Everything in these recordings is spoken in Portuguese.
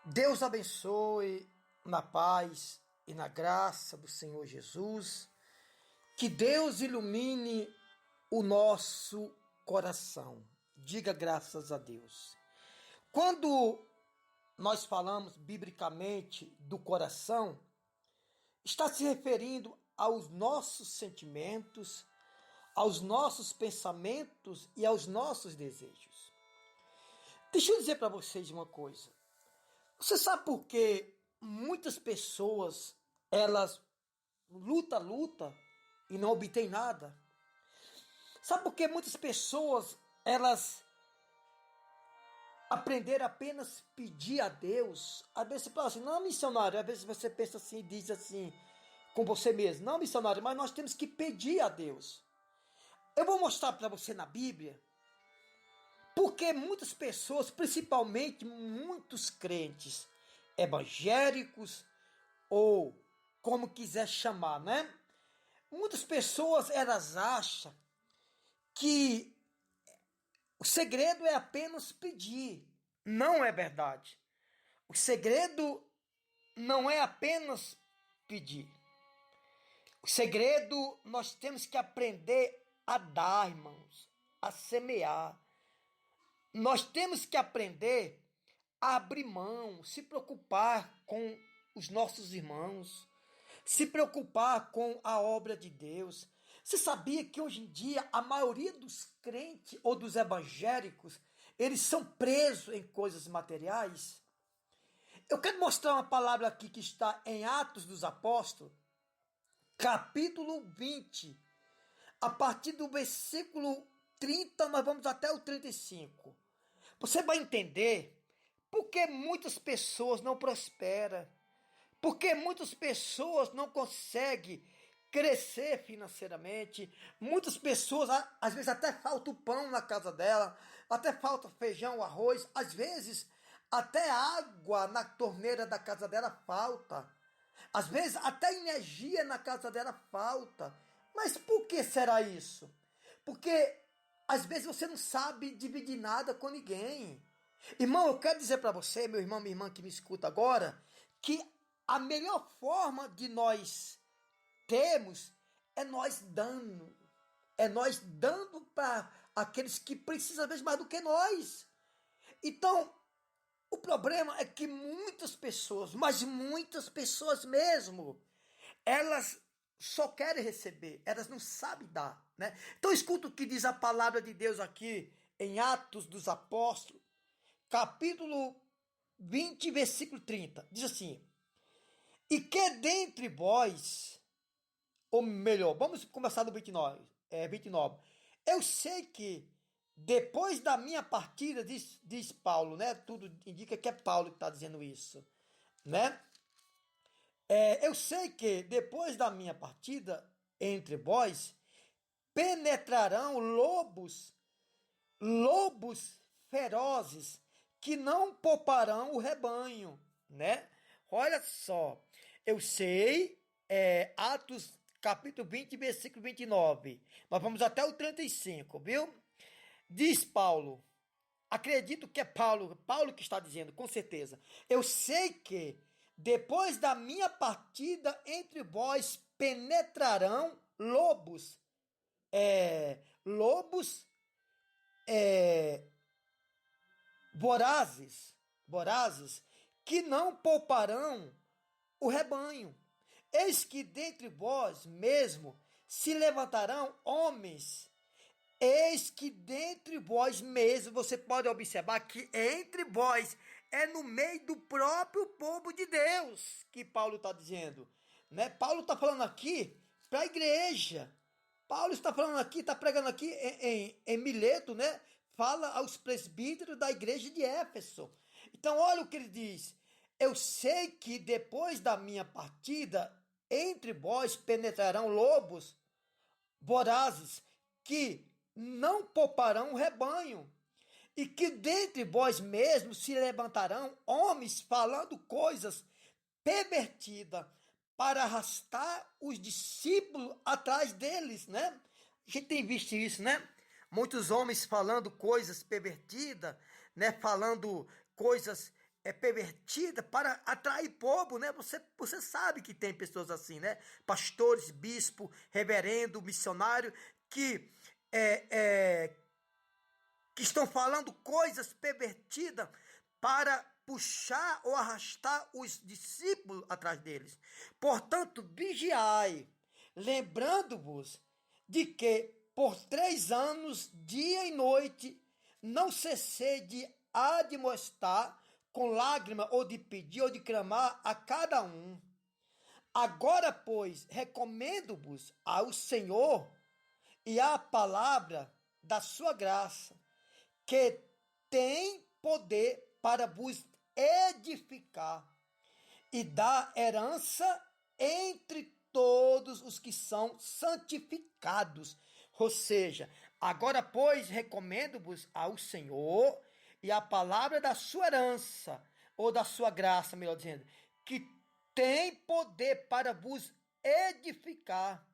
Deus abençoe na paz e na graça do Senhor Jesus. Que Deus ilumine o nosso coração. Diga graças a Deus. Quando nós falamos biblicamente do coração, está se referindo aos nossos sentimentos, aos nossos pensamentos e aos nossos desejos. Deixa eu dizer para vocês uma coisa. Você sabe por que muitas pessoas, elas luta e não obtêm nada? Sabe por que muitas pessoas, elas aprenderam apenas pedir a Deus? Às vezes você fala assim, não, missionário, às vezes você pensa assim, diz assim, com você mesmo, não, missionário, mas nós temos que pedir a Deus. Eu vou mostrar para você na Bíblia, porque muitas pessoas, principalmente muitos crentes evangélicos, ou como quiser chamar, né? Muitas pessoas, elas acham que o segredo é apenas pedir. Não é verdade. O segredo não é apenas pedir. O segredo, nós temos que aprender a dar, irmãos, a semear. Nós temos que aprender a abrir mão, se preocupar com os nossos irmãos, se preocupar com a obra de Deus. Você sabia que hoje em dia a maioria dos crentes ou dos evangélicos, eles são presos em coisas materiais? Eu quero mostrar uma palavra aqui que está em Atos dos Apóstolos, capítulo 20. A partir do versículo 30, nós vamos até o 35. Você vai entender por que muitas pessoas não prosperam, por que muitas pessoas não conseguem crescer financeiramente. Muitas pessoas, às vezes até falta o pão na casa dela, até falta feijão, arroz, às vezes até água na torneira da casa dela falta. Às vezes até energia na casa dela falta. Mas por que será isso? Porque às vezes você não sabe dividir nada com ninguém. Irmão, eu quero dizer para você, meu irmão, minha irmã que me escuta agora, que a melhor forma de nós termos é nós dando. É nós dando para aqueles que precisam às vezes mais do que nós. Então, o problema é que muitas pessoas, mas muitas pessoas mesmo, elas só querem receber, elas não sabem dar, né? Então escuta o que diz a palavra de Deus aqui em Atos dos Apóstolos, capítulo 20, versículo 30. Diz assim: e que dentre vós, ou melhor, vamos começar do 29. Eu sei que depois da minha partida, diz Paulo, né? Tudo indica que é Paulo que está dizendo isso, né? Eu sei que depois da minha partida entre vós penetrarão lobos ferozes que não pouparão o rebanho, né? Olha só, eu sei, Atos capítulo 20, versículo 29. Nós vamos até o 35, viu? Diz Paulo, acredito que é Paulo que está dizendo, com certeza. Eu sei que depois da minha partida entre vós penetrarão lobos vorazes, que não pouparão o rebanho. Eis que dentre vós mesmo se levantarão homens. Eis que dentre vós mesmo, você pode observar que entre vós é no meio do próprio povo de Deus que Paulo está dizendo, né? Paulo está falando aqui para a igreja. Paulo está falando aqui, está pregando aqui em Mileto, né? Fala aos presbíteros da igreja de Éfeso. Então, olha o que ele diz. Eu sei que depois da minha partida, entre vós penetrarão lobos vorazes, que não pouparão o rebanho, e que dentre vós mesmos se levantarão homens falando coisas pervertidas, para arrastar os discípulos atrás deles, né? A gente tem visto isso, né? Muitos homens falando coisas pervertidas, né? Falando coisas pervertida para atrair povo, né? Você sabe que tem pessoas assim, né? Pastores, bispo, reverendo, missionário, que que estão falando coisas pervertidas para puxar ou arrastar os discípulos atrás deles. Portanto, vigiai, lembrando-vos de que por 3 anos, dia e noite, não cessei de admoestar com lágrima ou de pedir ou de clamar a cada um. Agora, pois, recomendo-vos ao Senhor e à palavra da sua graça, que tem poder para vos edificar e dar herança entre todos os que são santificados. Ou seja, agora, pois, recomendo-vos ao Senhor e a palavra da sua herança, ou da sua graça, melhor dizendo, que tem poder para vos edificar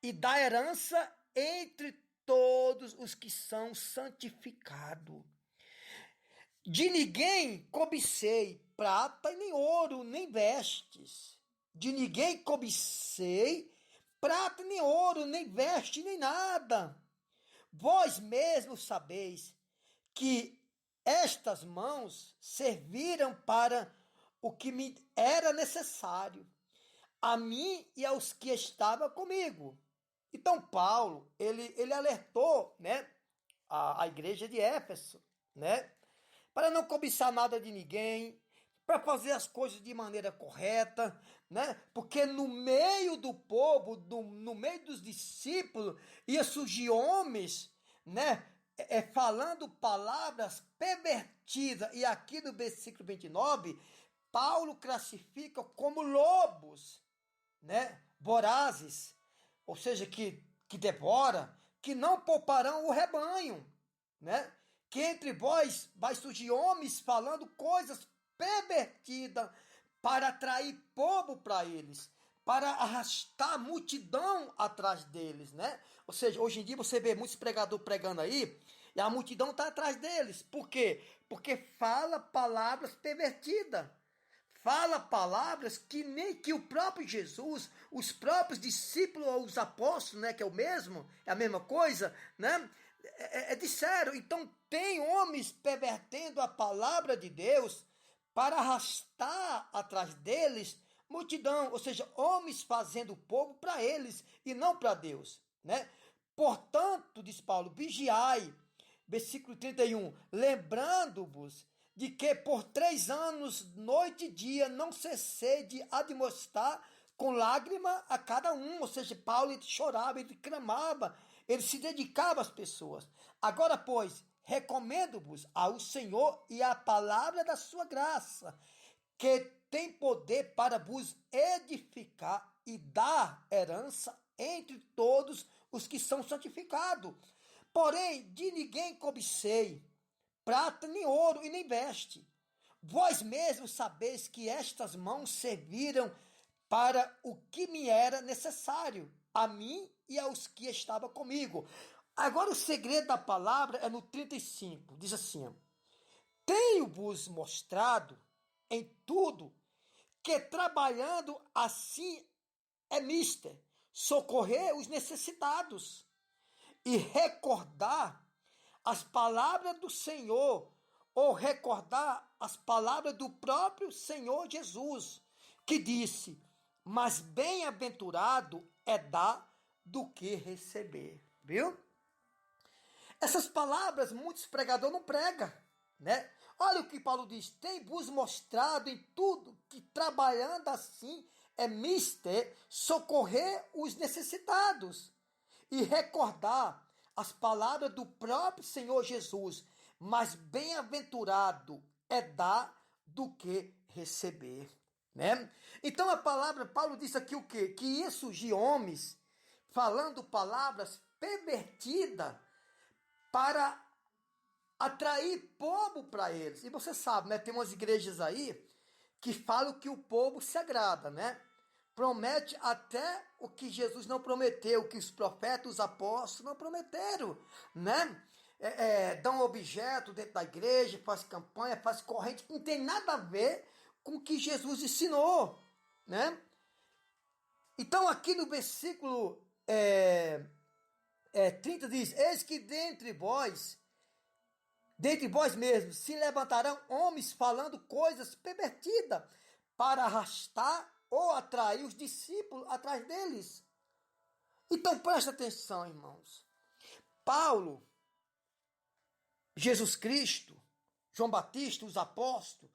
e dar herança entre todos os que são santificados. De ninguém cobicei prata, nem ouro, nem vestes. De ninguém cobicei prata, nem ouro, nem veste, nem nada. Vós mesmos sabeis que estas mãos serviram para o que me era necessário, a mim e aos que estavam comigo. Então Paulo, ele alertou, né, a igreja de Éfeso, né, para não cobiçar nada de ninguém, para fazer as coisas de maneira correta, né? Porque no meio do povo, no meio dos discípulos, ia surgir homens, né? Falando palavras pervertidas. E aqui no versículo 29, Paulo classifica como lobos, né? Vorazes, ou seja, que devora, que não pouparão o rebanho, né? Que entre vós vai surgir homens falando coisas pervertidas para atrair povo para eles, para arrastar multidão atrás deles, né? Ou seja, hoje em dia você vê muitos pregadores pregando aí e a multidão está atrás deles. Por quê? Porque fala palavras pervertidas. Fala palavras que nem que o próprio Jesus, os próprios discípulos ou os apóstolos, né, que é o mesmo, é a mesma coisa, né, disseram. Então tem homens pervertendo a palavra de Deus para arrastar atrás deles multidão, ou seja, homens fazendo o povo para eles e não para Deus, né? Portanto, diz Paulo, vigiai, versículo 31, lembrando-vos de que por 3 anos, noite e dia, não cessei de admoestar com lágrima a cada um. Ou seja, Paulo ele chorava, ele clamava, ele se dedicava às pessoas. Agora, pois, recomendo-vos ao Senhor e à palavra da sua graça, que tem poder para vos edificar e dar herança entre todos os que são santificados. Porém, de ninguém cobicei prata, nem ouro e nem veste. Vós mesmos sabeis que estas mãos serviram para o que me era necessário, a mim e aos que estavam comigo. Agora o segredo da palavra é no 35, diz assim: tenho-vos mostrado em tudo que trabalhando assim é mister socorrer os necessitados e recordar as palavras do Senhor, ou recordar as palavras do próprio Senhor Jesus, que disse, mas bem-aventurado é dar do que receber, viu? Essas palavras muitos pregadores não pregam, né? Olha o que Paulo diz, tem-vos mostrado em tudo que trabalhando assim é mister socorrer os necessitados e recordar as palavras do próprio Senhor Jesus, mas bem-aventurado é dar do que receber, né? Então a palavra, Paulo disse aqui o quê? Que ia surgir homens falando palavras pervertidas para atrair povo para eles. E você sabe, né? Tem umas igrejas aí que falam que o povo se agrada, né? Promete até o que Jesus não prometeu, o que os profetas, os apóstolos não prometeram, né? dá um objeto dentro da igreja, faz campanha, faz corrente, que não tem nada a ver com o que Jesus ensinou, né? Então aqui no versículo 30 diz, eis que dentre vós mesmos, se levantarão homens falando coisas pervertidas para arrastar ou atrair os discípulos atrás deles. Então presta atenção, irmãos. Paulo, Jesus Cristo, João Batista, os apóstolos,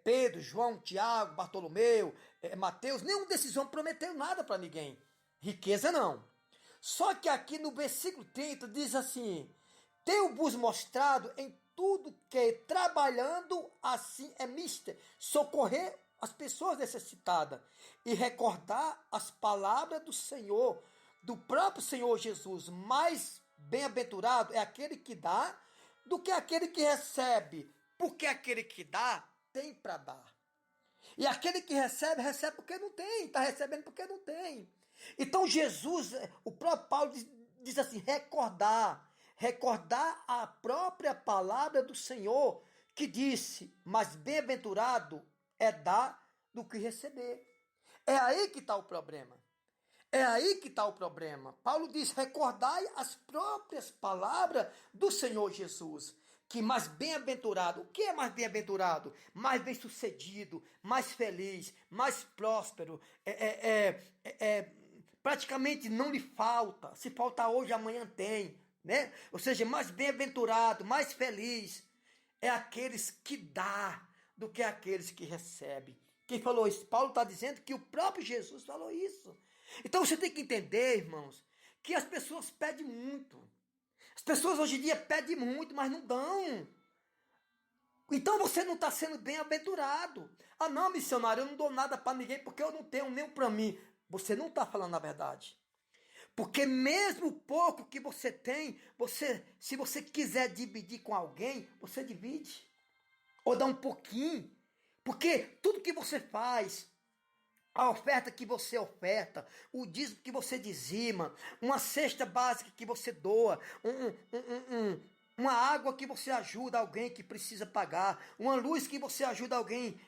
Pedro, João, Tiago, Bartolomeu, Mateus, nenhum desses homens prometeu nada para ninguém. Riqueza não. Só que aqui no versículo 30 diz assim, tenho-vos mostrado em tudo que trabalhando assim é mister, socorrer as pessoas necessitadas e recordar as palavras do Senhor, do próprio Senhor Jesus. Mais bem-aventurado é aquele que dá do que aquele que recebe, porque aquele que dá tem para dar. E aquele que recebe, recebe porque não tem, está recebendo porque não tem. Então Jesus, o próprio Paulo diz assim, recordar a própria palavra do Senhor, que disse, mas bem-aventurado é dar do que receber. É aí que está o problema. É aí que está o problema. Paulo diz, recordai as próprias palavras do Senhor Jesus, que mais bem-aventurado, o que é mais bem-aventurado? Mais bem-sucedido, mais feliz, mais próspero, praticamente não lhe falta, se faltar hoje, amanhã tem, né? Ou seja, mais bem-aventurado, mais feliz, é aqueles que dá do que aqueles que recebem. Quem falou isso? Paulo está dizendo que o próprio Jesus falou isso. Então você tem que entender, irmãos, que as pessoas pedem muito. As pessoas hoje em dia pedem muito, mas não dão. Então você não está sendo bem-aventurado. Ah não, missionário, eu não dou nada para ninguém porque eu não tenho nem para mim. Você não está falando a verdade. Porque mesmo o pouco que você tem, se você quiser dividir com alguém, você divide. Ou dá um pouquinho. Porque tudo que você faz, a oferta que você oferta, o dízimo que você dizima, uma cesta básica que você doa, uma água que você ajuda alguém que precisa pagar, uma luz que você ajuda alguém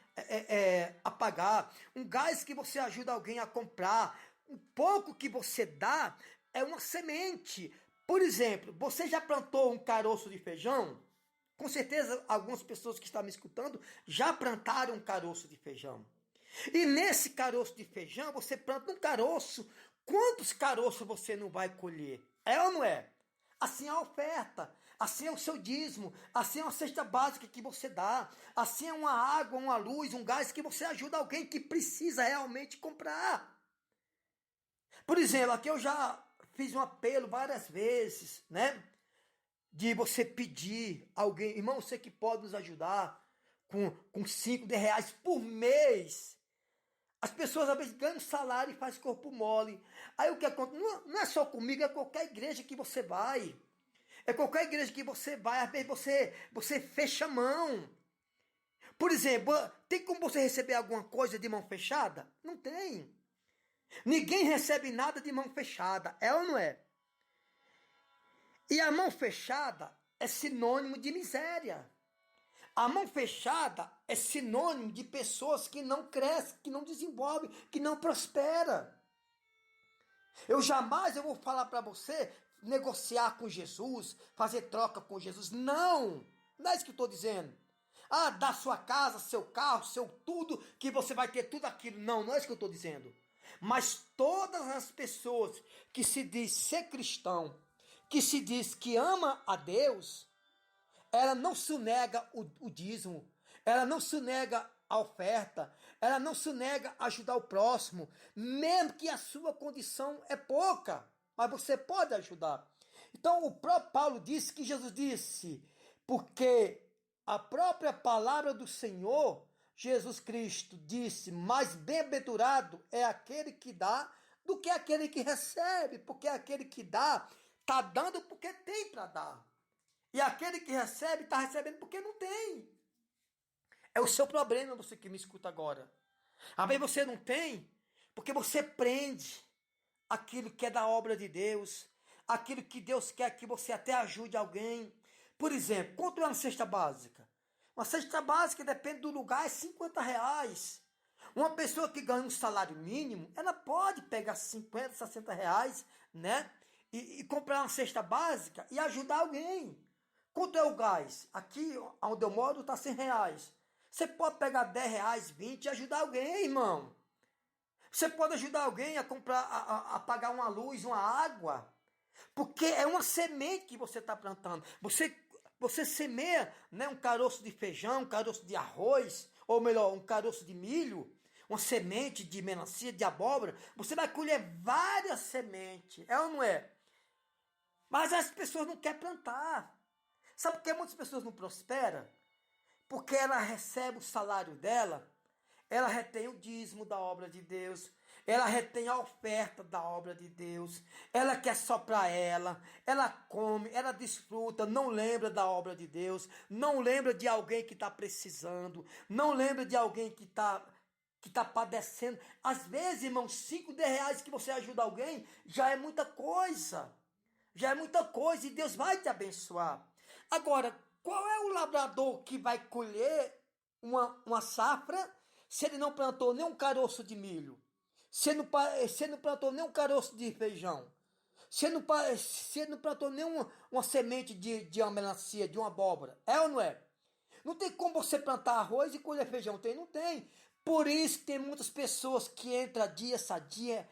a pagar, um gás que você ajuda alguém a comprar, o pouco que você dá é uma semente. Por exemplo, você já plantou um caroço de feijão? Com certeza algumas pessoas que estão me escutando já plantaram um caroço de feijão. E nesse caroço de feijão, você planta um caroço. Quantos caroços você não vai colher? É ou não é? Assim é a oferta, assim é o seu dízimo, assim é uma cesta básica que você dá, assim é uma água, uma luz, um gás que você ajuda alguém que precisa realmente comprar. Por exemplo, aqui eu já fiz um apelo várias vezes, né? De você pedir a alguém, irmão, você que pode nos ajudar com 5, 10 reais por mês. As pessoas às vezes ganham salário e fazem corpo mole. Aí o que acontece? Não é só comigo, é qualquer igreja que você vai. É qualquer igreja que você vai, às vezes você fecha a mão. Por exemplo, tem como você receber alguma coisa de mão fechada? Não tem. Ninguém recebe nada de mão fechada, é ou não é? E a mão fechada é sinônimo de miséria. A mão fechada é sinônimo de pessoas que não crescem, que não desenvolvem, que não prosperam. Eu vou falar para você negociar com Jesus, fazer troca com Jesus. Não! Não é isso que eu estou dizendo. Ah, dá sua casa, seu carro, seu tudo, que você vai ter tudo aquilo. Não, não é isso que eu estou dizendo. Mas todas as pessoas que se diz ser cristão, que se diz que ama a Deus, ela não se nega o dízimo, ela não se nega a oferta, ela não se nega a ajudar o próximo, mesmo que a sua condição é pouca, mas você pode ajudar. Então o próprio Paulo disse que Jesus disse, porque a própria palavra do Senhor, Jesus Cristo, disse, mais bem-aventurado é aquele que dá do que aquele que recebe, porque aquele que dá, está dando porque tem para dar. E aquele que recebe, está recebendo porque não tem. É o seu problema, você que me escuta agora. Às vezes você não tem, porque você prende aquilo que é da obra de Deus, aquilo que Deus quer que você até ajude alguém. Por exemplo, quanto é uma cesta básica? Uma cesta básica, depende do lugar, é R$ 50. Uma pessoa que ganha um salário mínimo, ela pode pegar R$ 50, R$ 60, né? E comprar uma cesta básica e ajudar alguém. Quanto é o gás? Aqui onde eu moro está R$ 100. Você pode pegar R$ 10, 20 e ajudar alguém, irmão. Você pode ajudar alguém a comprar, a pagar uma luz, uma água. Porque é uma semente que você está plantando. Você semeia, né, um caroço de feijão, um caroço de arroz, ou melhor, um caroço de milho, uma semente de melancia, de abóbora. Você vai colher várias sementes. É ou não é? Mas as pessoas não querem plantar. Sabe por que muitas pessoas não prosperam? Porque ela recebe o salário dela, ela retém o dízimo da obra de Deus, ela retém a oferta da obra de Deus, ela quer só para ela come, ela desfruta, não lembra da obra de Deus, não lembra de alguém que está precisando, não lembra de alguém que tá padecendo. Às vezes, irmão, 5, 10 reais que você ajuda alguém, já é muita coisa. Já é muita coisa e Deus vai te abençoar. Agora, qual é o labrador que vai colher uma safra se ele não plantou nem um caroço de milho? Se ele não plantou nem um caroço de feijão? Se ele não plantou nem uma semente de uma melancia, de uma abóbora? É ou não é? Não tem como você plantar arroz e colher feijão, tem? Não tem. Por isso tem muitas pessoas que entra dia, sadia,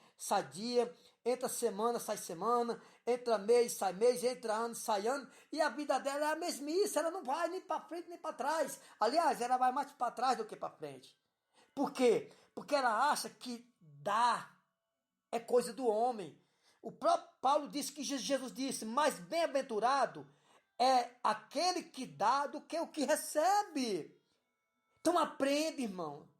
entra semana, entra mês, sai mês, entra ano, sai ano, e a vida dela é a mesmice, ela não vai nem para frente nem para trás. Aliás, ela vai mais para trás do que para frente. Por quê? Porque ela acha que dar é coisa do homem. O próprio Paulo disse que Jesus disse, mais bem-aventurado é aquele que dá do que o que recebe. Então aprende, irmão.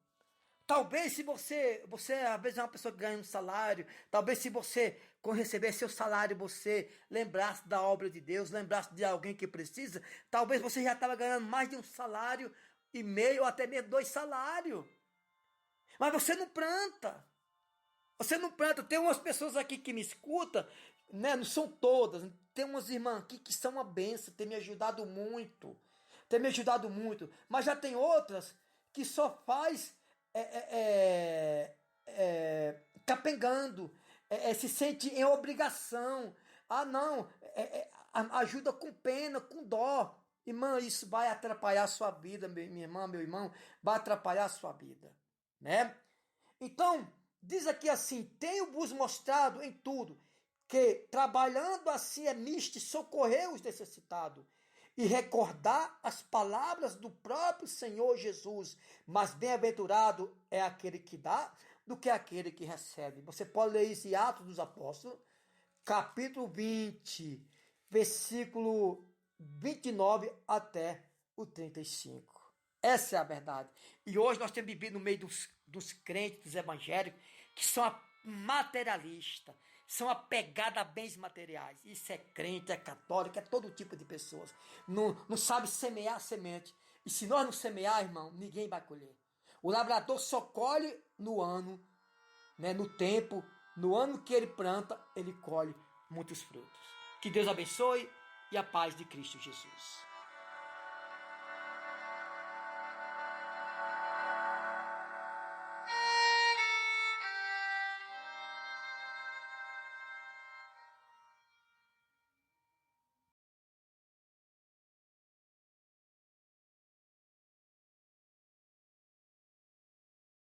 Talvez se você às vezes é uma pessoa que ganha um salário, talvez se você, quando receber seu salário, você lembrasse da obra de Deus, lembrasse de alguém que precisa, talvez você já estava ganhando mais de um salário e meio, ou até mesmo 2 salários. Mas você não planta. Você não planta. Tem umas pessoas aqui que me escutam, né? Não são todas. Tem umas irmãs aqui que são uma benção, tem me ajudado muito. Tem me ajudado muito. Mas já tem outras que só faz capengando, se sente em obrigação. Ah, não, ajuda com pena, com dó. Irmã, isso vai atrapalhar a sua vida, minha irmã, meu irmão, vai atrapalhar a sua vida, né? Então, diz aqui assim, tenho-vos mostrado em tudo, que trabalhando assim é misto socorrer os necessitados, e recordar as palavras do próprio Senhor Jesus, mas bem-aventurado é aquele que dá do que aquele que recebe. Você pode ler isso em Atos dos Apóstolos, capítulo 20, versículo 29 até o 35. Essa é a verdade. E hoje nós temos vivido no meio dos crentes, dos evangélicos, que são materialistas, são apegados a bens materiais. Isso é crente, é católico, é todo tipo de pessoas. Não sabe semear a semente. E se nós não semear, irmão, ninguém vai colher. O labrador só colhe no ano, né, no tempo, no ano que ele planta, ele colhe muitos frutos. Que Deus abençoe e a paz de Cristo Jesus.